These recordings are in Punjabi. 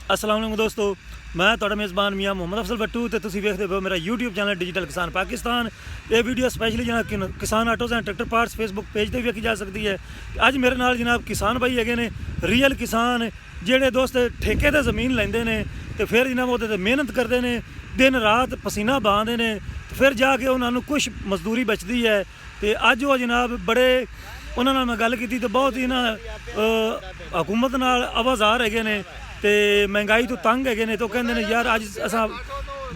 अस्सलाम वालेकुम दोस्तों, मैं ਤੁਹਾਡਾ ਮੇਜ਼ਬਾਨ ਮੀਆਂ ਮੁਹੰਮਦ ਅਫਜ਼ਲ ਬੱਟੂ ਤੇ ਤੁਸੀਂ ਵੇਖਦੇ ਹੋ ਮੇਰਾ YouTube ਚੈਨਲ ਡਿਜੀਟਲ ਕਿਸਾਨ ਪਾਕਿਸਤਾਨ। ਇਹ ਵੀਡੀਓ ਸਪੈਸ਼ਲੀ ਜਨਾਬ ਕਿਸਾਨ autos and tractor parts Facebook page ਤੇ ਵੀ ਵੇਖੀ ਜਾ ਸਕਦੀ ਹੈ। ਅੱਜ ਮੇਰੇ ਨਾਲ ਜਨਾਬ ਕਿਸਾਨ ਭਾਈ ਹੈਗੇ ਨੇ, ਰੀਅਲ ਕਿਸਾਨ ਜਿਹੜੇ ਦੋਸਤ ਠੇਕੇ ਤੇ ਜ਼ਮੀਨ ਲੈਂਦੇ ਨੇ ਤੇ ਫਿਰ ਜਨਾਬ ਉਹਦੇ ਤੇ ਮਿਹਨਤ ਕਰਦੇ ਨੇ, ਦਿਨ ਰਾਤ ਪਸੀਨਾ ਬਹਾਉਂਦੇ ਨੇ ਤੇ ਫਿਰ ਜਾ ਕੇ ਉਹਨਾਂ ਨੂੰ ਕੁਝ ਮਜ਼ਦੂਰੀ ਬਚਦੀ ਹੈ। ਤੇ ਅੱਜ ਉਹ ਜਨਾਬ ਬੜੇ ਉਹਨਾਂ ਨਾਲ ਮੈਂ ਗੱਲ ਕੀਤੀ ਤੇ ਬਹੁਤ ਹੀ ਨਾ ਹਕੂਮਤ ਨਾਲ ਆਵਾਜ਼ਾਰ ਹੈਗੇ ਨੇ ਤੇ ਮਹਿੰਗਾਈ ਤੋਂ ਤੰਗ ਹੈਗੇ ਨੇ। तो कहते हैं यार अज असा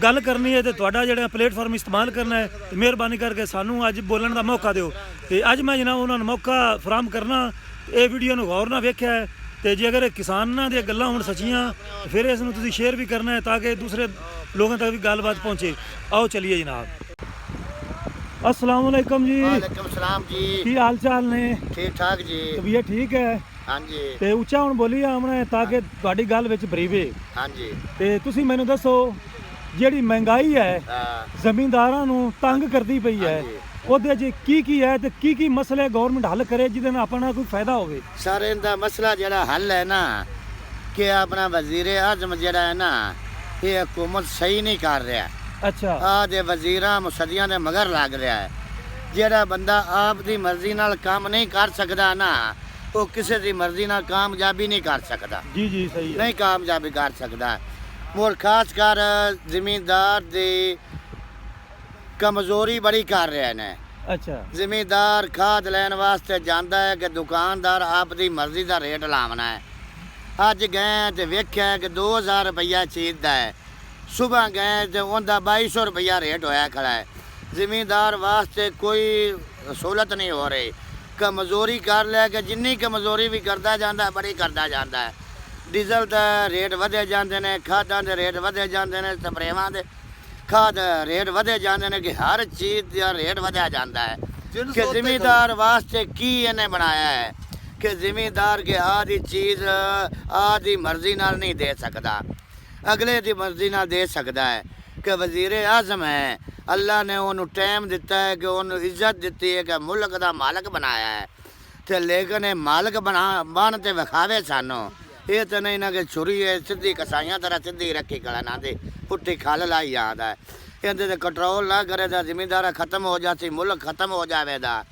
गल करनी है तो तुहाडा जिहड़ा प्लेटफॉर्म इस्तेमाल करना है तो मेहरबानी करके सानू अज बोलने का मौका दिओ। तो अज मैं जनाब उन्होंने मौका फराहम करना। ये वीडियो नूं गौर नाल वेख्या है तो जे अगर किसानां दी गल्लां होण सच्चियां फिर इस नूं तुसीं शेयर भी करना है ताकि दूसरे लोगों तक भी गलबात पहुँचे। आओ चलिए जनाब। अस्सलाम वालेकुम जी। वालेकुम सलाम जी। की हाल चाल ने? ठीक ठाक जी। तबीयत ठीक है? हाँ जी। ਤੇ ਉੱਚਾ ਹੁਣ ਬੋਲੀ ਆਮਣਾ ਤਾਂ ਕਿ ਤੁਹਾਡੀ ਗੱਲ ਵਿੱਚ ਬਰੀਵੇ। हाँ जी। ਤੇ ਤੁਸੀਂ ਮੈਨੂੰ ਦੱਸੋ ਜਿਹੜੀ ਮਹਿੰਗਾਈ ਹੈ ਜ਼ਮੀਂਦਾਰਾਂ ਨੂੰ ਤੰਗ ਕਰਦੀ ਪਈ ਹੈ, ਉਹਦੇ 'ਚ ਕੀ ਹੈ ਤੇ ਕੀ ਮਸਲੇ ਗਵਰਨਮੈਂਟ ਹੱਲ ਕਰੇ ਜਿਹਦੇ ਨਾਲ ਆਪਣਾ ਕੋਈ ਫਾਇਦਾ ਹੋਵੇ? सर इनका मसला जरा हल है ना कि अपना वजीर आजम जरा है ना ये हुकूमत सही नहीं कर रहा। ਅੱਛਾ आदे वजीरां मुसदियां दे मगर लग रहा है। ਜਿਹੜਾ ਬੰਦਾ ਆਪ ਦੀ ਮਰਜ਼ੀ ਨਾਲ ਕੰਮ ਨਹੀਂ ਕਰ ਸਕਦਾ ਨਾ ਉਹ ਕਿਸੇ ਦੀ ਮਰਜ਼ੀ ਨਾਲ ਕਾਮਯਾਬੀ ਨਹੀਂ ਕਰ ਸਕਦਾ। ਜੀ ਜੀ ਸਹੀ ਹੈ। ਨਹੀਂ ਕਾਮਯਾਬੀ ਕਰ ਸਕਦਾ। ਮੋਰ ਖਾਸ ਕਰ ਜ਼ਿਮੀਂਦਾਰ ਦੀ ਕਮਜ਼ੋਰੀ ਬੜੀ ਕਰ ਰਹੇ ਨੇ। ਅੱਛਾ ਜ਼ਿਮੀਂਦਾਰ ਖਾਦ ਲੈਣ ਵਾਸਤੇ ਜਾਂਦਾ ਹੈ ਕਿ ਦੁਕਾਨਦਾਰ ਆਪ ਦੀ ਮਰਜ਼ੀ ਦਾ ਰੇਟ ਲਾਉਣਾ ਹੈ। ਅੱਜ ਗਏ ਤੇ ਵੇਖਿਆ ਕਿ 2000 ਰੁਪਈਆ ਚੀਜ਼ ਦਾ ਹੈ। ਸਵੇਰ ਗਏ ਤੇ ਉਹਦਾ 2200 ਰੁਪਈਆ ਰੇਟ ਹੋਇਆ ਖੜਾ ਹੈ। ਜ਼ਿਮੀਂਦਾਰ ਵਾਸਤੇ ਕੋਈ ਸਹੂਲਤ ਨਹੀਂ ਹੋ ਰਹੀ। ਕਮਜ਼ੋਰੀ ਕਰ ਲਿਆ ਕਿ ਜਿੰਨੀ ਕਮਜ਼ੋਰੀ ਵੀ ਕਰਦਾ ਜਾਂਦਾ ਬੜੀ ਕਰਦਾ ਜਾਂਦਾ ਹੈ। ਡੀਜ਼ਲ ਦਾ ਰੇਟ ਵਧੇ ਜਾਂਦੇ ਨੇ, ਖਾਦਾਂ ਦੇ ਰੇਟ ਵਧੇ ਜਾਂਦੇ ਨੇ, ਸਪਰੇਵਾਂ ਦੇ ਖਾਦ ਰੇਟ ਵਧੇ ਜਾਂਦੇ ਨੇ ਕਿ ਹਰ ਚੀਜ਼ ਦਾ ਰੇਟ ਵਧਿਆ ਜਾਂਦਾ ਹੈ। ਕਿ ਜ਼ਿਮੀਂਦਾਰ ਵਾਸਤੇ ਕੀ ਇਹਨੇ ਬਣਾਇਆ ਹੈ ਕਿ ਜ਼ਿਮੀਂਦਾਰ ਕੇ ਆਦੀ ਚੀਜ਼ ਆਦੀ ਮਰਜ਼ੀ ਨਾਲ ਨਹੀਂ ਦੇ ਸਕਦਾ, ਅਗਲੇ ਦੀ ਮਰਜ਼ੀ ਨਾਲ ਦੇ ਸਕਦਾ ਹੈ। ਕਿ ਵਜ਼ੀਰ ਆਜ਼ਮ ਹੈ, ਅੱਲਾ ਨੇ ਉਹਨੂੰ ਟਾਈਮ ਦਿੱਤਾ ਹੈ ਕਿ ਉਹਨੂੰ ਇੱਜ਼ਤ ਦਿੱਤੀ ਹੈ ਕਿ ਮੁਲਕ ਦਾ ਮਾਲਕ ਬਣਾਇਆ ਹੈ ਤੇ ਲੇਕਿਨ ਇਹ ਮਾਲਕ ਬਣ ਤੇ ਵਿਖਾਵੇ ਸਾਨੂੰ। ਇਹ ਤਾਂ ਨਹੀਂ ਨਾ ਕਿ ਛੁਰੀ ਹੈ ਸਿੱਧੀ ਕਸਾਈਆਂ ਤਰ੍ਹਾਂ ਸਿੱਧੀ ਰੱਖੀ ਕਲਾ ਨਾ ਦੇ ਪੁੱਠੀ ਖਲ ਲਾਈ ਜਾਂਦਾ ਹੈ। ਇਹਦੇ ਤੇ ਕੰਟਰੋਲ ਨਾ ਕਰੇ ਤਾਂ ਜ਼ਿਮੀਂਦਾਰਾ ਖਤਮ ਹੋ ਜਾਤੀ, ਮੁਲਕ ਖਤਮ ਹੋ ਜਾਵੇਗਾ।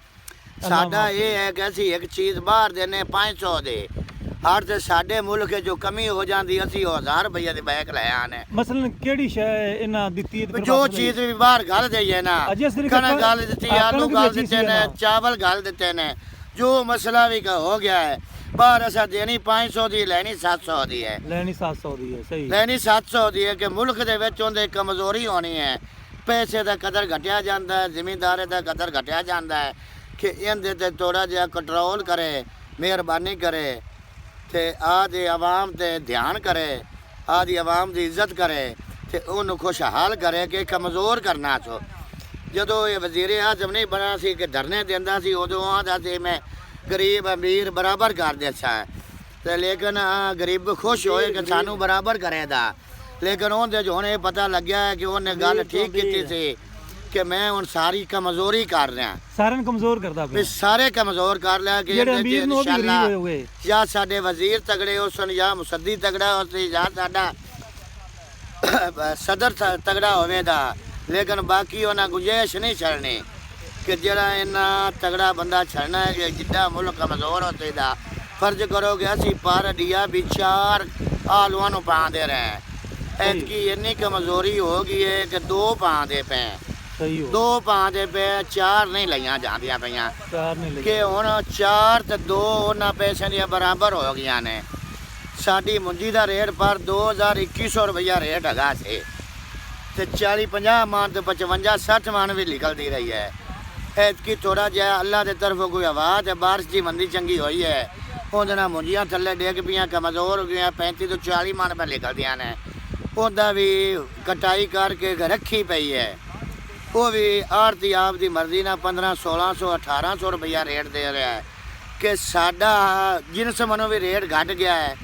ਸਾਡਾ ਇਹ ਹੈ ਕਿ ਅਸੀਂ ਇੱਕ ਚੀਜ਼ ਬਾਹਰ ਦੇਨੇ 500 ਦੇ ਹਰ ਤੇ ਸਾਡੇ ਮੁਲਕ ਜੋ ਕਮੀ ਹੋ ਜਾਂਦੀ ਅਸੀਂ 1000 ਰੁਪਏ ਦੇ ਬੈਗ ਲੈ ਆਨੇ। ਮਸਲਨ ਕਿਹੜੀ ਸ਼ੈ ਇਹਨਾਂ ਦਿੱਤੀ ਹੈ? ਜੋ ਚੀਜ਼ ਵੀ ਬਾਹਰ ਘੱਲ ਦਈਏ ਨਾ, ਕਣਕ ਗਲ ਦਿੱਤੀ, ਆਲੂ ਗਲ ਦਿੱਤੇ ਨੇ, ਚਾਵਲ ਗਲ ਦਿੱਤੇ ਨੇ। ਜੋ ਮਸਲਾ ਵੀ ਹੋ ਗਿਆ ਹੈ ਬਾਹਰ ਅਸਾਂ ਦੇਣੀ 500 ਦੀ, ਲੈਣੀ 700 ਦੀ ਹੈ। ਲੈਣੀ 700 ਦੀ ਹੈ। ਸਹੀ ਲੈਣੀ 700 ਦੀ ਹੈ ਕਿ ਮੁਲਕ ਦੇ ਵਿੱਚ ਉਹਦੇ ਕਮਜ਼ੋਰੀ ਹੋਣੀ ਹੈ। ਪੈਸੇ ਦਾ ਕਦਰ ਘਟਿਆ ਜਾਂਦਾ ਹੈ, ਜ਼ਿਮੀਂਦਾਰੇ ਦਾ ਕਦਰ ਘਟਿਆ ਜਾਂਦਾ ਹੈ। ਕਿ ਇਹਦੇ ਤੇ ਥੋੜਾ ਜਿਹਾ ਕੰਟਰੋਲ ਕਰੇ, ਮਿਹਰਬਾਨੀ ਕਰੇ ਤੇ ਆਦੀ ਆਵਾਮ ਤੇ ਧਿਆਨ ਕਰੇ, ਆਦੀ ਆਵਾਮ ਦੀ ਇੱਜ਼ਤ ਕਰੇ ਤੇ ਉਹਨੂੰ ਖੁਸ਼ਹਾਲ ਕਰੇ ਕਿ ਕਮਜ਼ੋਰ ਕਰਨਾ ਚੋ। ਜਦੋਂ ਇਹ ਵਜ਼ੀਰ ਆਜ਼ਮ ਨਹੀਂ ਬਣਾ ਸੀ ਕਿ ਧਰਨੇ ਦਿੰਦਾ ਸੀ ਉਦੋਂ ਆਂਦਾ ਸੀ ਮੈਂ ਗਰੀਬ ਅਮੀਰ ਬਰਾਬਰ ਕਰ ਦਿੱਤਾ ਤੇ ਲੇਕਿਨ ਗਰੀਬ ਖੁਸ਼ ਹੋਏ ਕਿ ਸਾਨੂੰ ਬਰਾਬਰ ਕਰੇਦਾ। ਲੇਕਿਨ ਉਹਦੇ ਜੋ ਹੁਣ ਇਹ ਪਤਾ ਲੱਗਿਆ ਹੈ ਕਿ ਉਹਨੇ ਗੱਲ ਠੀਕ ਕੀਤੀ ਸੀ ਕਿ ਮੈਂ ਹੁਣ ਸਾਰੀ ਕਮਜ਼ੋਰੀ ਕਰ ਰਿਹਾ, ਸਾਰਿਆਂ ਨੂੰ ਕਮਜ਼ੋਰ ਕਰਦਾ ਪਿਆ। ਸਾਰੇ ਕਮਜ਼ੋਰ ਕਰ ਲਿਆ ਕਿ ਜਿਹੜੇ ਅਮੀਰ ਨੂੰ ਉਹ ਵੀ ਗਰੀਬ ਹੋਏ। ਜਾਂ ਸਾਡੇ ਵਜ਼ੀਰ ਤਗੜੇ ਹੋ ਸਨ ਜਾਂ ਮੁਸੱਦੀ ਤਗੜਾ ਹੋ ਸੀ ਜਾਂ ਸਾਡਾ ਸਦਰ ਤਗੜਾ ਹੋਵੇਗਾ। ਲੇਕਿਨ ਬਾਕੀ ਉਹਨਾਂ ਗੁੰਜਾਇਸ਼ ਨਹੀਂ ਛੱਡਣੀ ਕਿ ਜਿਹੜਾ ਇੰਨਾ ਤਗੜਾ ਬੰਦਾ ਛੱਡਣਾ ਹੈ ਕਿ ਜਿੱਦਾਂ ਮੁਲਕ ਕਮਜ਼ੋਰ ਹੋ ਚਾਹੀਦਾ। ਫਰਜ਼ ਕਰੋਗੇ ਅਸੀਂ ਪਰ ਡੀਆ ਵੀ 4 ਆਲੂਆਂ ਨੂੰ ਪਾਉਂਦੇ ਰਹੇ, ਐਤਕੀ ਇੰਨੀ ਕਮਜ਼ੋਰੀ ਹੋ ਗਈ ਹੈ ਕਿ 2 ਪਾਉਂਦੇ ਪਏ। 2 ਪਾਉਂਦੇ ਪਏ, 4 ਨਹੀਂ ਲਈਆਂ ਜਾਂਦੀਆਂ ਪਈਆਂ ਕਿ ਹੁਣ 4 ਤੇ 2 ਉਹਨਾਂ ਪੈਸਿਆਂ ਦੀਆਂ ਬਰਾਬਰ ਹੋ ਗਈਆਂ ਨੇ। ਸਾਡੀ ਮੁੰਜੀ ਦਾ ਰੇਟ ਪਰ 2100 ਰੁਪਈਆ ਰੇਟ ਹੈਗਾ ਸੀ ਤੇ 40-50 ਮਣ ਤੇ 55-60 ਮਣ ਵੀ ਨਿਕਲਦੀ ਰਹੀ ਹੈ। ਐਤਕੀ ਥੋੜਾ ਜਿਹਾ ਅੱਲਾ ਦੇ ਤਰਫੋਂ ਕੋਈ ਹਵਾ ਤੇ ਬਾਰਿਸ਼ ਦੀ ਮੰਦੀ ਚੰਗੀ ਹੋਈ ਹੈ। ਉਹਦੇ ਨਾਲ ਮੁੰਜੀਆਂ ਥੱਲੇ ਡਿੱਗ ਪਈਆਂ, ਕਮਜ਼ੋਰ ਹੋ ਗਈਆਂ, 35 ਤੋਂ 40 ਮਣ ਪੈ ਨਿਕਲਦੀਆਂ ਨੇ। ਉਹਦਾ ਵੀ ਕਟਾਈ ਕਰਕੇ ਰੱਖੀ ਪਈ ਹੈ। ਉਹ ਵੀ ਆੜਤੀ ਆਪ ਦੀ ਮਰਜ਼ੀ ਨਾਲ 1500-1600 1800 ਰੁਪਈਆ ਰੇਟ ਦੇ ਰਿਹਾ ਹੈ ਕਿ ਸਾਡਾ ਜਿਨਸ ਮਨੋਂ ਵੀ ਰੇਟ ਘਟ ਗਿਆ ਹੈ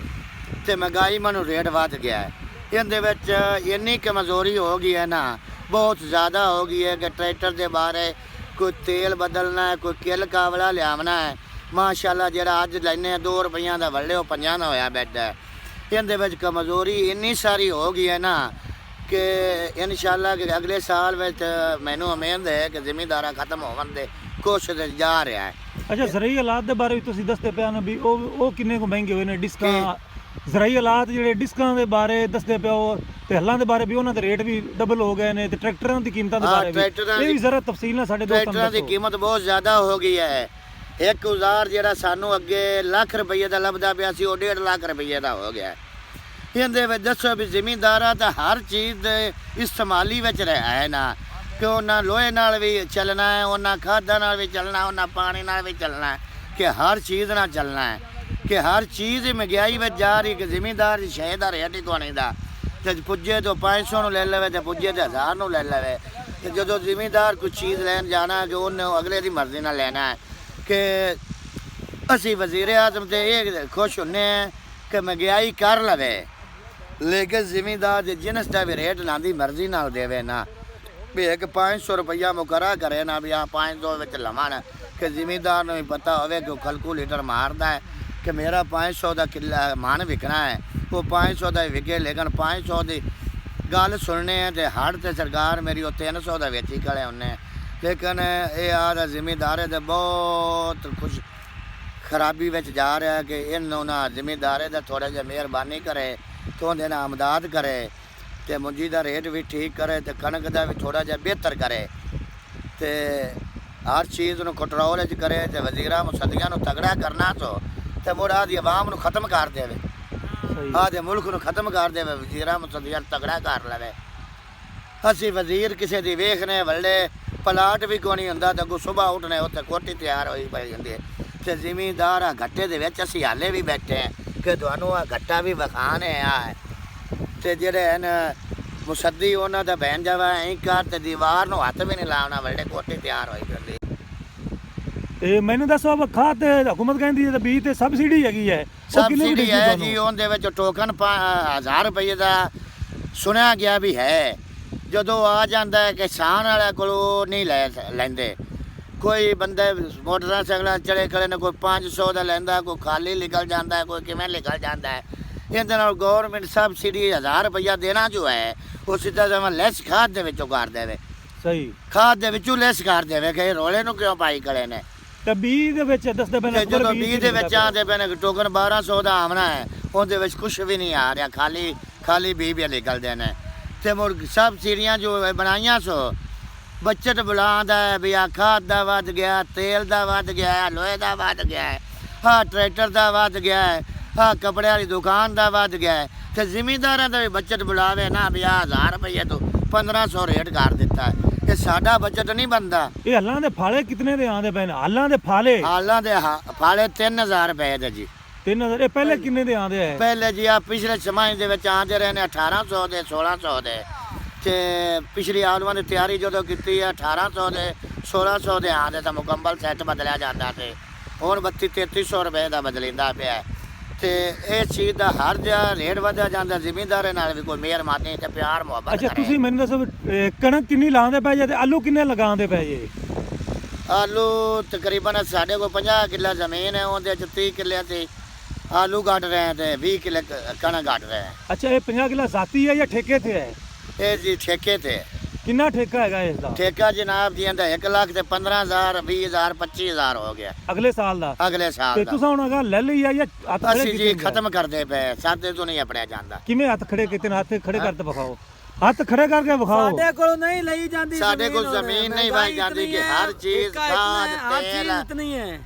ਤੇ ਮਹਿੰਗਾਈ ਮਨੋਂ ਰੇਟ ਵੱਧ ਗਿਆ ਹੈ। ਇਹਦੇ ਵਿੱਚ ਇੰਨੀ ਕਮਜ਼ੋਰੀ ਹੋ ਗਈ ਹੈ ਨਾ, ਬਹੁਤ ਜ਼ਿਆਦਾ ਹੋ ਗਈ ਹੈ ਕਿ ਟਰੈਕਟਰ ਦੇ ਬਾਰੇ ਕੋਈ ਤੇਲ ਬਦਲਣਾ ਹੈ, ਕੋਈ ਕਿੱਲ ਕਾਵਲਾ ਲਿਆਉਣਾ ਹੈ। ਮਾਸ਼ਾਅੱਲਾ ਜਿਹੜਾ ਅੱਜ ਲੈਨੇ 2 ਰੁਪਈਆਂ ਦਾ ਵੱਲੇ ਉਹ 5 ਦਾ ਹੋਇਆ ਬੈਠਾ ਹੈ। ਇਹਦੇ ਵਿੱਚ ਕਮਜ਼ੋਰੀ ਇੰਨੀ ਸਾਰੀ ਹੋ ਗਈ ਹੈ ਨਾ ਕਿ ਇਨਸ਼ਾਅੱਲਾ ਕਿ ਅਗਲੇ ਸਾਲ ਵਿੱਚ ਮੈਨੂੰ ਉਮੀਦ ਹੈ ਕਿ ਜ਼ਿਮੀਂਦਾਰਾਂ ਖਤਮ ਹੋਣ ਦੇ ਕੋਸ਼ਿਸ਼ ਜਾ ਰਿਹਾ ਹੈ। ਅੱਛਾ, ਜ਼ਰਾਈ ਹਾਲਾਤ ਦੇ ਬਾਰੇ ਵੀ ਤੁਸੀਂ ਦੱਸਦੇ ਪਿਆ ਨਾ ਵੀ ਉਹ ਕਿੰਨੇ ਕੁ ਮਹਿੰਗੇ ਹੋਏ ਨੇ ਡਿਸਕਾਂ, ਜ਼ਰਾਈ ਹਾਲਾਤ ਜਿਹੜੇ ਡਿਸਕਾਂ ਦੇ ਬਾਰੇ ਦੱਸਦੇ ਪਿਓ ਤੇ ਹੱਲਾਂ ਦੇ ਬਾਰੇ ਵੀ ਉਹਨਾਂ ਦੇ ਰੇਟ ਵੀ ਡਬਲ ਹੋ ਗਏ ਨੇ ਤੇ ਟਰੈਕਟਰਾਂ ਦੀ ਕੀਮਤਾਂ ਦੇ ਬਾਰੇ ਵੀ ਇਹ ਵੀ ਜ਼ਰਾ ਤਫਸੀਲ ਨਾਲ ਸਾਡੇ ਦੋਸਤਾਂ ਨੂੰ ਟਰੈਕਟਰਾਂ ਦੀ ਦੱਸੋ। ਕੀਮਤ ਬਹੁਤ ਜ਼ਿਆਦਾ ਹੋ ਗਈ ਹੈ। ਇੱਕ ਔਜ਼ਾਰ ਜਿਹੜਾ ਸਾਨੂੰ ਅੱਗੇ ਲੱਖ ਰੁਪਏ ਦਾ ਲੱਭਦਾ ਪਿਆ ਸੀ ਉਹ 1.5 ਲੱਖ ਰੁਪਏ ਦਾ ਹੋ ਗਿਆ। ਇਹਦੇ ਵਿੱਚ ਦੱਸੋ ਵੀ ਜ਼ਿਮੀਂਦਾਰਾਂ ਤਾਂ ਹਰ ਚੀਜ਼ ਦੇ ਇਸਤੇਮਾਲੀ ਵਿੱਚ ਰਿਹਾ ਹੈ ਨਾ ਕਿ ਉਹਨਾਂ ਲੋਹੇ ਨਾਲ ਵੀ ਚੱਲਣਾ ਹੈ, ਉਹਨਾਂ ਖਾਦਾਂ ਨਾਲ ਵੀ ਚੱਲਣਾ, ਉਹਨਾਂ ਪਾਣੀ ਨਾਲ ਵੀ ਚੱਲਣਾ ਹੈ ਕਿ ਹਰ ਚੀਜ਼ ਨਾਲ ਚੱਲਣਾ ਹੈ ਕਿ ਹਰ ਚੀਜ਼ ਮਹਿੰਗਾਈ ਵਿੱਚ ਜਾ ਰਹੀ ਕਿ ਜ਼ਿਮੀਂਦਾਰ ਦੀ ਸ਼ੈ ਦਾ ਰੇਟ ਹੀ ਕੋਣੀ ਦਾ ਤੇ ਪੁੱਜੇ ਤੋਂ 500 ਨੂੰ ਲੈ ਲਵੇ ਤੇ ਪੁੱਜੇ ਤੇ 1000 ਨੂੰ ਲੈ ਲਵੇ। ਤੇ ਜਦੋਂ ਜ਼ਿਮੀਂਦਾਰ ਕੋਈ ਚੀਜ਼ ਲੈਣ ਜਾਣਾ ਕਿ ਉਹਨੇ ਅਗਲੇ ਦੀ ਮਰਜ਼ੀ ਨਾਲ ਲੈਣਾ ਹੈ ਕਿ ਅਸੀਂ ਵਜ਼ੀਰ ਆਜ਼ਮ ਤੇ ਇਹ ਖੁਸ਼ ਹੁੰਦੇ ਹਾਂ ਕਿ ਮਹਿੰਗਾਈ ਕਰ ਲਵੇ ਲੇਕਿਨ ਜ਼ਿਮੀਂਦਾਰ ਦੇ ਜਿਨਸ ਦਾ ਵੀ ਰੇਟ ਨਾ ਦੀ ਮਰਜ਼ੀ ਨਾਲ ਦੇਵੇ ਨਾ ਵੀ ਇੱਕ 500 ਰੁਪਈਆ ਮੁਕਰਾ ਕਰੇ ਨਾ ਵੀ ਆ 500 ਵਿੱਚ ਲਵਣ ਕਿ ਜ਼ਿਮੀਂਦਾਰ ਨੂੰ ਵੀ ਪਤਾ ਹੋਵੇ ਕਿ ਉਹ ਕੈਲਕੂਲੇਟਰ ਮਾਰਦਾ ਹੈ ਕਿ ਮੇਰਾ 500 ਦਾ ਕਿੱਲਾ ਮਣ ਵਿਕਣਾ ਹੈ ਉਹ 500 ਦਾ ਹੀ ਵਿਕੇ ਲੇਕਿਨ 500 ਦੀ ਗੱਲ ਸੁਣਨੇ ਹੈ ਤੇ ਹੜ ਤੇ ਸਰਕਾਰ ਮੇਰੀ ਉਹ 300 ਦਾ ਵੇਚੀ ਕਲੇ ਉਹਨੇ ਲੇਕਿਨ ਇਹ ਆ ਜ਼ਿਮੀਂਦਾਰ ਦੇ ਬਹੁਤ ਖੁਸ਼ ਖਰਾਬੀ ਵਿੱਚ ਜਾ ਰਿਹਾ ਕਿ ਇਹਨੂੰ ਨਾ ਜ਼ਿਮੀਂਦਾਰੇ ਦਾ ਥੋੜਾ ਜਿਹਾ ਮਿਹਰਬਾਨੀ ਕਰੇ ਤੋਂ ਦੇ ਨਾਲ ਆਮਦਾਦ ਕਰੇ ਤੇ ਮੁੰਜੀ ਦਾ ਰੇਟ ਵੀ ਠੀਕ ਕਰੇ ਤੇ ਕਣਕ ਦਾ ਵੀ ਥੋੜਾ ਜਿਹਾ ਬਿਹਤਰ ਕਰੇ ਤੇ ਹਰ ਚੀਜ਼ ਨੂੰ ਕੰਟਰੋਲ ਵਿੱਚ ਕਰੇ ਤੇ ਵਜ਼ੀਰਾਂ ਮੁਸੱਦੀਆਂ ਨੂੰ ਤਗੜਾ ਕਰਨਾ ਤੇ ਮੁੜਾ ਦੀ ਆਵਾਮ ਨੂੰ ਖਤਮ ਕਰ ਦੇਵੇ ਆਦੇ ਮੁਲਕ ਨੂੰ ਖਤਮ ਕਰ ਦੇਵੇ ਵਜ਼ੀਰਾਂ ਮੁਸੱਦੀਆਂ ਤਗੜਾ ਕਰ ਲਵੇ। ਅਸੀਂ ਵਜ਼ੀਰ ਕਿਸੇ ਦੀ ਵੇਖਨੇ ਵੱਲੇ ਪਲਾਟ ਵੀ ਕੋਈ ਨਹੀਂ ਹੁੰਦਾ ਤਾਂ ਅੱਗੋਂ ਸੁਬਾਹ ਉੱਠਣੇ ਉੱਥੇ ਕੋਠੀ ਤਿਆਰ ਹੋਈ ਪਈ ਹੁੰਦੀ ਹੈ ਤੇ ਜ਼ਿਮੀਂਦਾਰ ਆ ਗੱਟੇ ਦੇ ਵਿੱਚ ਅਸੀਂ ਹਾਲੇ ਵੀ ਬੈਠੇ ਹਾਂ ਕਿ ਤੁਹਾਨੂੰ ਆ ਗੱਟਾ ਵੀ ਵਿਖਾਣੇ ਆ ਤੇ ਜਿਹੜੇ ਹਨ ਮੁਸੱਦੀ ਉਹਨਾਂ ਦਾ ਬਹਿਣ ਜਾਵਾ ਐਂ ਕਰ ਤੇ ਦੀਵਾਰ ਨੂੰ ਹੱਥ ਵੀ ਨਹੀਂ ਲਾਉਣਾ ਵੱਡੇ ਕੋਠੀ ਤਿਆਰ ਹੋਈ ਪਈ ਤੇ ਮੈਨੂੰ ਦੱਸੋ ਖਾਦ ਤੇ ਹਕੂਮਤ ਕਹਿੰਦੀ ਹੈ ਤੇ ਬੀਜ ਤੇ ਸਬਸਿਡੀ ਹੈਗੀ ਹੈ ਸਬਸਿਡੀ ਹੈ ਜੀ ਉਹਦੇ ਵਿੱਚ ਟੋਕਨ 1000 ਰੁਪਏ ਦਾ ਸੁਣਿਆ ਗਿਆ ਵੀ ਹੈ ਜਦੋਂ ਆ ਜਾਂਦਾ ਹੈ ਕਿਸਾਨ ਵਾਲਿਆਂ ਕੋਲੋਂ ਨਹੀਂ ਲੈਂਦੇ ਕੋਈ ਬੰਦੇ ਮੋਟਰਸਾਈਕਲਾਂ ਚੜੇ ਖੜੇ ਨੇ ਕੋਈ 500 ਦਾ ਲੈਂਦਾ ਕੋਈ ਖਾਲੀ ਨਿਕਲ ਜਾਂਦਾ ਹੈ ਕੋਈ ਕਿਵੇਂ ਨਿਕਲ ਜਾਂਦਾ ਹੈ। ਇਹਦੇ ਨਾਲ ਗੌਰਮੈਂਟ ਸਬਸਿਡੀ 1000 ਰੁਪਇਆ ਦੇਣਾ ਜੋ ਹੈ ਉਹ ਸਿੱਧਾ ਜਮਾ ਲੈਸ ਖਾਦ ਦੇ ਵਿੱਚੋਂ ਕਰ ਦੇਵੇ। ਸਹੀ ਖਾਦ ਦੇ ਵਿੱਚੋਂ ਲੈਸ ਕਰ ਦੇਵੇ ਕਿ ਰੋਲੇ ਨੂੰ ਕਿਉਂ ਪਾਈ ਖੜੇ ਨੇ ਤੇ ਬੀਜ ਦੇ ਵਿੱਚ ਦੱਸਦੇ ਪਏ ਨੇ ਜਦੋਂ ਬੀਜ ਦੇ ਵਿੱਚ ਆਉਂਦੇ ਪਏ ਨੇ ਟੋਕਨ 1200 ਦਾ ਆਉਣਾ ਹੈ ਉਹਦੇ ਵਿੱਚ ਕੁਛ ਵੀ ਨਹੀਂ ਆ ਰਿਹਾ ਖਾਲੀ ਬੀਜ ਨਿਕਲਦੇ ਨੇ ਤੇ ਮੁੜ ਸਬਸਿਡੀਆਂ ਜੋ ਬਣਾਈਆਂ ਸੋ ਬੱਚਤ ਬੁਲਾਉਂਦਾ ਹੈ ਵੀ ਆ ਖਾਦ ਦਾ ਵੱਧ ਗਿਆ ਤੇਲ ਦਾ ਵੱਧ ਗਿਆ ਲੋਹੇ ਦਾ ਵੱਧ ਗਿਆ ਹਾਂ ਟਰੈਕਟਰ ਦਾ ਵੱਧ ਗਿਆ ਹਾਂ ਕੱਪੜੇ ਵਾਲੀ ਦੁਕਾਨ ਦਾ ਵੱਧ ਗਿਆ ਤੇ ਜ਼ਿਮੀਂਦਾਰਾਂ ਦਾ ਵੀ ਬੱਚਤ ਬੁਲਾਵੇ ਨਾ ਵੀ 1000 ਰੁਪਏ ਤੋਂ 1500 ਰੇਟ ਕਰ ਦਿੱਤਾ ਇਹ ਸਾਡਾ ਬਜਟ ਨਹੀਂ ਬਣਦਾ। ਇਹ ਹੱਲਾਂ ਦੇ ਫਾਲੇ ਕਿਤਨੇ ਦੇ ਆਉਂਦੇ ਪਏ ਨੇ ਹੱਲਾਂ ਦੇ ਫਾਲੇ 3000 ਰੁਪਏ ਦੇ ਜੀ 3000 ਇਹ ਪਹਿਲੇ ਕਿੰਨੇ ਦੇ ਆਉਂਦੇ ਆ ਪਹਿਲੇ ਜੀ ਆ ਪਿਛਲੇ ਸਮਾਂ ਦੇ ਵਿੱਚ ਆਉਂਦੇ ਰਹੇ ਨੇ 1800 ਦੇ 1600 ਦੇ ਤੇ ਪਿਛਲੀ ਆਲੂਆਂ ਦੀ ਤਿਆਰੀ ਜਦੋਂ ਕੀਤੀ ਹੈ 1800 ਦੇ 1600 ਦੇ ਆਉਂਦੇ ਤਾਂ ਮੁਕੰਮਲ ਸੈੱਟ ਬਦਲਿਆ ਜਾਂਦਾ ਤੇ ਹੁਣ 3200-3300 ਰੁਪਏ ਦਾ ਬਦਲਿੰਦਾ ਪਿਆ ਤੇ ਇਹ ਚੀਜ਼ ਦਾ ਹਰ ਜਿਹਾ ਰੇਟ ਵਧਿਆ ਜਾਂਦਾ ਜ਼ਿਮੀਂਦਾਰਾਂ ਨਾਲ ਵੀ ਕੋਈ ਮਿਹਰਬਾਨੀ ਤੇ ਪਿਆਰ ਮੁਹੱਬਤ ਅੱਛਾ ਤੁਸੀਂ ਮੈਨੂੰ ਦੱਸੋ ਕਣਕ ਕਿੰਨੀ ਲਾਉਂਦੇ ਪਏ ਜੇ ਤੇ ਆਲੂ ਕਿੰਨੇ ਲਗਾਉਂਦੇ ਪਏ ਜੇ? ਆਲੂ ਤਕਰੀਬਨ ਸਾਡੇ ਕੋਲ 50 ਕਿੱਲਾ ਜ਼ਮੀਨ ਹੈ ਉਹਦੇ ਚ 30 ਕਿੱਲਿਆਂ ਤੇ ਆਲੂ ਕੱਢ ਰਹੇ ਤੇ 20 ਕਿੱਲੇ ਕਣਕ ਕੱਢ ਰਹੇ। ਅੱਛਾ ਇਹ 50 ਕਿੱਲਾ ਜ਼ਾਤੀ ਹੈ ਜਾਂ ਠੇਕੇ ਤੇ ਹੈ? ਇਹ ਜੀ ਠੇਕੇ ਤੇ। ਕਿੰਨਾ ਠੇਕਾ ਹੈਗਾ ਇਸ ਦਾ? ਠੇਕਾ ਜਨਾਬ ਜੀ ਇਹਦਾ 1 ਲੱਖ ਤੇ 15000 20000 25000 ਹੋ ਗਿਆ ਅਗਲੇ ਸਾਲ ਦਾ। ਅਗਲੇ ਸਾਲ ਤੇ ਦਾ ਤੁਸੀਂ ਹੁਣ ਅਗਾ ਲੈ ਲਈ ਆ ਜਾਂ ਹੱਥ ਖੜੇ ਅਸੀਂ ਜੀ ਖਤਮ ਕਰਦੇ ਪਏ ਸਾਡੇ ਤੋਂ ਨਹੀਂ ਆਪਣਿਆ ਜਾਂਦਾ। ਕਿਵੇਂ ਹੱਥ ਖੜੇ ਕੀਤੇ ਨੇ? ਹੱਥ ਖੜੇ ਕਰਕੇ ਵਿਖਾਓ, ਹੱਥ ਖੜੇ ਕਰਕੇ ਵਿਖਾਓ। ਸਾਡੇ ਕੋਲ ਨਹੀਂ ਲਈ ਜਾਂਦੀ, ਸਾਡੇ ਕੋਲ ਜ਼ਮੀਨ ਨਹੀਂ ਵਾਈ ਜਾਂਦੀ ਕਿ ਹਰ ਚੀਜ਼ ਖਾਦ ਤੇਲ ਇਤਨੀ ਹੈ,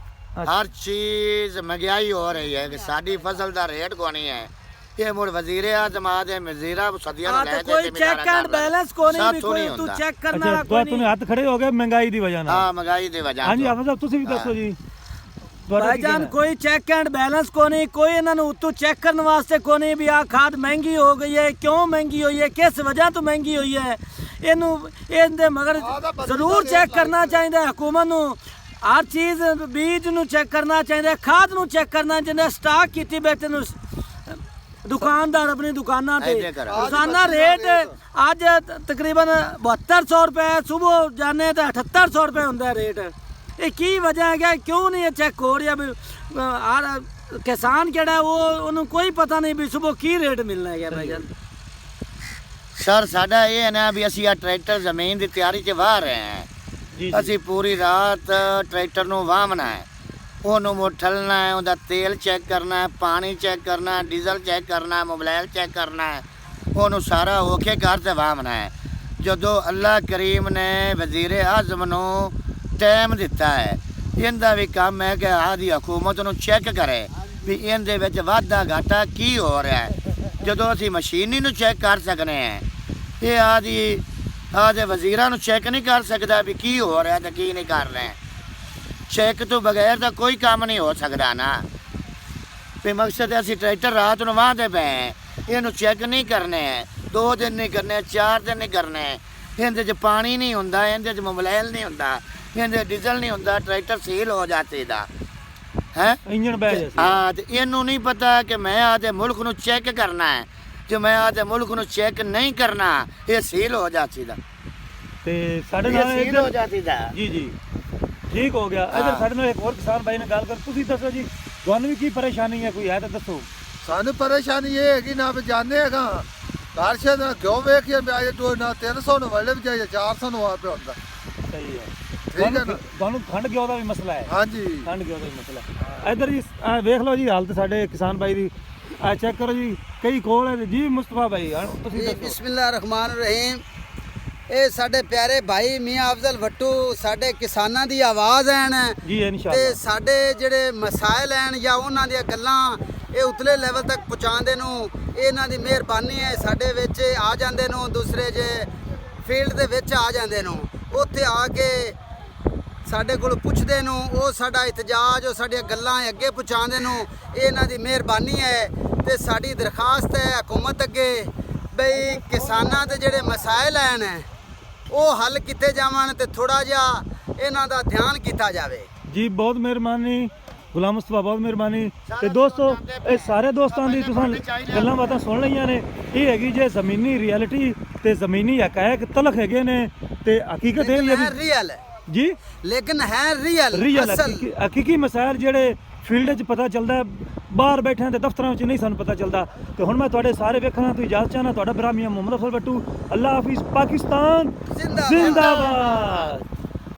ਹਰ ਚੀਜ਼ ਮਹਿੰਗਾਈ ਹੋ ਰਹੀ ਹੈ ਕਿ ਸਾਡੀ ਫਸਲ ਦਾ ਰੇਟ ਕੋ ਨਹੀਂ ਹੈ। ਇਹ ਮੁੜ ਵਜ਼ੀਰ ਆਜ਼ਮ ਦੇ ਵਜ਼ੀਰਾ ਸਦੀਆਂ ਨੂੰ ਲੈ ਕੇ ਕੋਈ ਚੈੱਕ ਐਂਡ ਬੈਲੈਂਸ ਕੋ ਨਹੀਂ ਵੀ ਕੋਈ ਤੂੰ ਚੈੱਕ ਕਰਨ ਵਾਲਾ ਕੋਈ ਨਹੀਂ। ਤੁਸੀਂ ਹੱਥ ਖੜੇ ਹੋ ਗਏ ਮਹਿੰਗਾਈ ਦੀ ਵਜ੍ਹਾ ਨਾਲ? ਹਾਂ ਮਹਿੰਗਾਈ ਦੀ ਵਜ੍ਹਾ ਨਾਲ। ਹਾਂਜੀ ਆਫਰ ਸਾਹਿਬ ਤੁਸੀਂ ਵੀ ਦੱਸੋ ਜੀ। ਭਾਈਜਾਨ ਕੋਈ ਚੈੱਕ ਐਂਡ ਬੈਲੈਂਸ ਕੋ ਨਹੀਂ, ਕੋਈ ਇਹਨਾਂ ਨੂੰ ਉੱਤੋਂ ਚੈੱਕ ਕਰਨ ਵਾਸਤੇ ਕੋ ਨਹੀਂ ਵੀ ਆ ਖਾਦ ਮਹਿੰਗੀ ਹੋ ਗਈ ਹੈ, ਕਿਉਂ ਮਹਿੰਗੀ ਹੋਈ ਹੈ, ਕਿਸ ਵਜ੍ਹਾ ਤੋਂ ਮਹਿੰਗੀ ਹੋਈ ਹੈ। ਇਹਦੇ ਮਗਰ ਜ਼ਰੂਰ ਚੈੱਕ ਕਰਨਾ ਚਾਹੀਦਾ ਹਕੂਮਤ ਨੂੰ। ਹਰ ਚੀਜ਼ ਬੀਜ ਨੂੰ ਚੈੱਕ ਕਰਨਾ ਚਾਹੀਦਾ, ਖਾਦ ਨੂੰ ਚੈੱਕ ਕਰਨਾ ਚਾਹੀਦਾ, ਸਟਾਕ ਕੀਤੀ ਬੈਠੇ ਨੂੰ ਦੁਕਾਨਦਾਰ ਆਪਣੀ ਦੁਕਾਨਾਂ ਤੇ ਰੋਜ਼ਾਨਾ ਰੇਟ ਅੱਜ ਤਕਰੀਬਨ 7200 ਰੁਪਏ, ਸੁਬਹ ਜਾਣੇ ਤਾਂ 7800 ਰੁਪਏ ਹੁੰਦਾ ਰੇਟ। ਇਹ ਕੀ ਵਜ੍ਹਾ ਹੈ, ਕਿਉਂ ਨਹੀਂ ਇਹ ਚੈੱਕ ਹੋ ਰਿਹਾ? ਕਿਸਾਨ ਜਿਹੜਾ ਉਹਨੂੰ ਕੋਈ ਪਤਾ ਨਹੀਂ ਵੀ ਸਵੇਰ ਕੀ ਰੇਟ ਮਿਲਣਾ ਹੈ ਭਾਈਜਾਨ। ਸਰ ਸਾਡਾ ਇਹ ਹੈ ਨਾ ਵੀ ਅਸੀਂ ਆ ਟਰੈਕਟਰ ਜ਼ਮੀਨ ਦੀ ਤਿਆਰੀ 'ਚ ਵਾਹ ਰਹੇ ਹਾਂ। ਜੀ ਅਸੀਂ ਪੂਰੀ ਰਾਤ ਟਰੈਕਟਰ ਨੂੰ ਵਾਹਣਾ ਹੈ, ਉਹਨੂੰ ਮੁੱਠਲਣਾ ਹੈ, ਉਹਦਾ ਤੇਲ ਚੈੱਕ ਕਰਨਾ ਹੈ, ਪਾਣੀ ਚੈੱਕ ਕਰਨਾ ਹੈ, ਡੀਜ਼ਲ ਚੈੱਕ ਕਰਨਾ ਹੈ, ਮੋਬਾਈਲ ਚੈੱਕ ਕਰਨਾ ਹੈ, ਉਹਨੂੰ ਸਾਰਾ ਓਕੇ ਕਰ ਤੇ ਵਾਹਣਾ ਹੈ। ਜਦੋਂ ਅੱਲਾਹ ਕਰੀਮ ਨੇ ਵਜ਼ੀਰ ਆਜ਼ਮ ਨੂੰ ਟਾਈਮ ਦਿੱਤਾ ਹੈ, ਇਹਦਾ ਵੀ ਕੰਮ ਹੈ ਕਿ ਆਦੀ ਹਕੂਮਤ ਨੂੰ ਚੈੱਕ ਕਰੇ ਵੀ ਇਹਦੇ ਵਿੱਚ ਵਾਧਾ ਘਾਟਾ ਕੀ ਹੋ ਰਿਹਾ ਹੈ। ਜਦੋਂ ਅਸੀਂ ਮਸ਼ੀਨੀ ਨੂੰ ਚੈੱਕ ਕਰ ਸਕਨੇ ਹਾਂ, ਇਹ ਆਦੇ ਵਜ਼ੀਰਾਂ ਨੂੰ ਚੈੱਕ ਨਹੀਂ ਕਰ ਸਕਦਾ ਵੀ ਕੀ ਹੋ ਰਿਹਾ ਤੇ ਕੀ ਨਹੀਂ ਕਰ ਰਿਹਾ। ਚੈੱਕ ਤੋਂ ਬਗੈਰ ਤਾਂ ਕੋਈ ਕੰਮ ਨਹੀਂ ਹੋ ਸਕਦਾ ਨਾ। ਵੀ ਮਕਸਦ ਅਸੀਂ ਟਰੈਕਟਰ ਰਾਤ ਨੂੰ ਵਾਹਦੇ ਪਏ, ਇਹਨੂੰ ਚੈੱਕ ਨਹੀਂ ਕਰਨੇ, 2 ਦਿਨ ਨਹੀਂ ਕਰਨੇ, 4 ਦਿਨ ਨਹੀਂ ਕਰਨੇ। ਇਹਦੇ 'ਚ ਪਾਣੀ ਨਹੀਂ ਹੁੰਦਾ, ਇਹਦੇ 'ਚ ਮੋਬਾਈਲ ਨਹੀਂ ਹੁੰਦਾ, ਇਹਦੇ ਡੀਜ਼ਲ ਨਹੀਂ ਹੁੰਦਾ, ਟਰੈਕਟਰ ਸੀਲ ਹੋ ਜਾਂਦੇ ਦਾ ਹੈ, ਇੰਜਣ ਬਹਿ ਜਾ। ਹਾਂ ਤੇ ਇਹਨੂੰ ਨਹੀਂ ਪਤਾ ਕਿ ਮੈਂ ਆਦੇ ਮੁਲਕ ਨੂੰ ਚੈੱਕ ਕਰਨਾ ਹੈ। ਜੇ ਮੈਂ ਆਦੇ ਮੁਲਕ ਨੂੰ ਚੈੱਕ ਨਹੀਂ ਕਰਨਾ, ਇਹ ਸੀਲ ਹੋ ਜਾਂਦੀ ਦਾ, ਤੇ ਸਾਡੇ ਇਹ ਨਾਲ ਸੀਲ ਹੋ ਜਾਂਦੀ ਦਾ। ਜੀ ਜੀ ਠੀਕ ਹੋ ਗਿਆ। ਇਧਰ ਸਾਡੇ ਨਾਲ ਇੱਕ ਹੋਰ ਕਿਸਾਨ ਬਾਈ ਨਾਲ ਗੱਲ ਕਰ। ਤੁਸੀਂ ਦੱਸੋ ਜੀ, ਤੁਹਾਨੂੰ ਵੀ ਕੀ ਪਰੇਸ਼ਾਨੀ ਹੈ, ਕੋਈ ਹੈ ਤਾਂ ਦੱਸੋ। ਸਾਨੂੰ ਪਰੇਸ਼ਾਨੀ ਇਹ ਹੈਗੀ ਨਾ ਵੀ ਜਾਣੇ ਹੈਗਾ ਕਾਰਸ਼ੇ ਦਾ ਕਿਉਂ ਵੇਖੀਏ ਵੀ ਅੱਜ ਤੋਂ ਨਾ 300 ਨੂੰ ਵੜੇ ਵੀ ਜਾਈਏ 400 ਨੂੰ ਆ ਪਿਆ ਹੁੰਦਾ। ਸਹੀ ਹੈ। ਠੀਕ ਹੈ ਨਾ। ਤੁਹਾਨੂੰ ਖੰਡ ਗਿਓ ਦਾ ਵੀ ਮਸਲਾ ਹੈ। ਹਾਂਜੀ ਖੰਡ ਗਿਓ ਦਾ ਵੀ ਮਸਲਾ ਹੈ। ਇਧਰ ਜੀ ਵੇਖ ਲਓ ਜੀ ਹਾਲਤ ਸਾਡੇ ਕਿਸਾਨ ਬਾਈ ਦੀ, ਆ ਚੈੱਕ ਕਰੋ ਜੀ, ਕਈ ਕੋਲ ਹੈ ਜੀ। ਮੁਸਤਫਾ ਬਾਈ ਤੁਸੀਂ ਦੱਸੋ। ਬਿਸਮਿਲ੍ਲਾਹਿਰ ਰਹਿਮਾਨ ਰਹੀਮ। ਇਹ ਸਾਡੇ ਪਿਆਰੇ ਭਾਈ ਮੀਆਂ ਅਫਜ਼ਲ ਭੱਟੂ ਸਾਡੇ ਕਿਸਾਨਾਂ ਦੀ ਆਵਾਜ਼ ਹਨ ਜੀ ਤੇ ਇਨਸ਼ਾਅੱਲਾ। ਸਾਡੇ ਜਿਹੜੇ ਮਸਾਇਲ ਹਨ ਜਾਂ ਉਹਨਾਂ ਦੀਆਂ ਗੱਲਾਂ ਇਹ ਉਤਲੇ ਲੈਵਲ ਤੱਕ ਪਹੁੰਚਾਉਂਦੇ ਨੂੰ ਇਹਨਾਂ ਦੀ ਮਿਹਰਬਾਨੀ ਹੈ। ਸਾਡੇ ਵਿੱਚ ਆ ਜਾਂਦੇ ਨੂੰ, ਦੂਸਰੇ ਜੇ ਫੀਲਡ ਦੇ ਵਿੱਚ ਆ ਜਾਂਦੇ ਨੂੰ, ਉੱਥੇ ਆ ਕੇ ਸਾਡੇ ਕੋਲ ਪੁੱਛਦੇ ਨੂੰ, ਉਹ ਸਾਡਾ ਇਤਜਾਜ, ਉਹ ਸਾਡੀਆਂ ਗੱਲਾਂ ਅੱਗੇ ਪਹੁੰਚਾਉਂਦੇ ਨੂੰ, ਇਹ ਇਹਨਾਂ ਦੀ ਮਿਹਰਬਾਨੀ ਹੈ। ਤੇ ਸਾਡੀ ਦਰਖਾਸਤ ਹੈ ਹਕੂਮਤ ਅੱਗੇ ਬਈ ਕਿਸਾਨਾਂ ਦੇ ਜਿਹੜੇ ਮਸਾਇਲ ਹਨ ਉਹ ਹੱਲ ਕੀਤੇ ਜਾਵਣ ਤੇ ਥੋੜਾ ਜਿਹਾ ਇਹਨਾਂ ਦਾ ਧਿਆਨ ਕੀਤਾ ਜਾਵੇ। ਜੀ ਬਹੁਤ ਮਿਹਰਬਾਨੀ ਗੁਲਾਮ ਮੁਸਤਫਾ, ਬਹੁਤ ਮਿਹਰਬਾਨੀ। ਤੇ ਦੋਸਤੋ, ਇਹ ਸਾਰੇ ਦੋਸਤਾਂ ਦੀ ਤੁਸੀਂ ਗੱਲਾਂ ਬਾਤਾਂ ਸੁਣ ਲਈਆਂ ਨੇ। ਇਹ ਹੈਗੀ ਜੇ ਜ਼ਮੀਨੀ ਰਿਐਲਿਟੀ ਤੇ ਜ਼ਮੀਨੀ ਹਕਾਇਕ ਤਲਖ ਹੈਗੇ ਨੇ ਤੇ ਹਕੀਕਤ ਇਹ ਵੀ ਰੀਅਲ ਹੈ ਜੀ, ਲੇਕਿਨ ਹੈ ਰੀਅਲ ਅਸਲ। ਹਕੀਕੀ ਮਸਾਇਲ ਜਿਹੜੇ ਫੀਲਡ 'ਚ ਪਤਾ ਚੱਲਦਾ ਹੈ, ਬਾਹਰ ਬੈਠਿਆਂ ਦੇ ਦਫ਼ਤਰਾਂ ਵਿੱਚ ਨਹੀਂ ਸਾਨੂੰ ਪਤਾ ਚੱਲਦਾ। ਤੇ ਹੁਣ ਮੈਂ ਤੁਹਾਡੇ ਸਾਰੇ ਵੇਖਣਾ ਤੋਂ ਇਜਾਜ਼ਤ ਚਾਹਨਾ। ਤੁਹਾਡਾ ਭਰਾ ਮੀਆਂ ਮੁਹੰਮਦ ਅਫਜ਼ਲ ਭੱਟੂ। ਅੱਲਾ ਹਾਫਿਜ਼। ਪਾਕਿਸਤਾਨ ਜ਼ਿੰਦਾਬਾਦ। ਜ਼ਿੰਦਾਬਾਦ।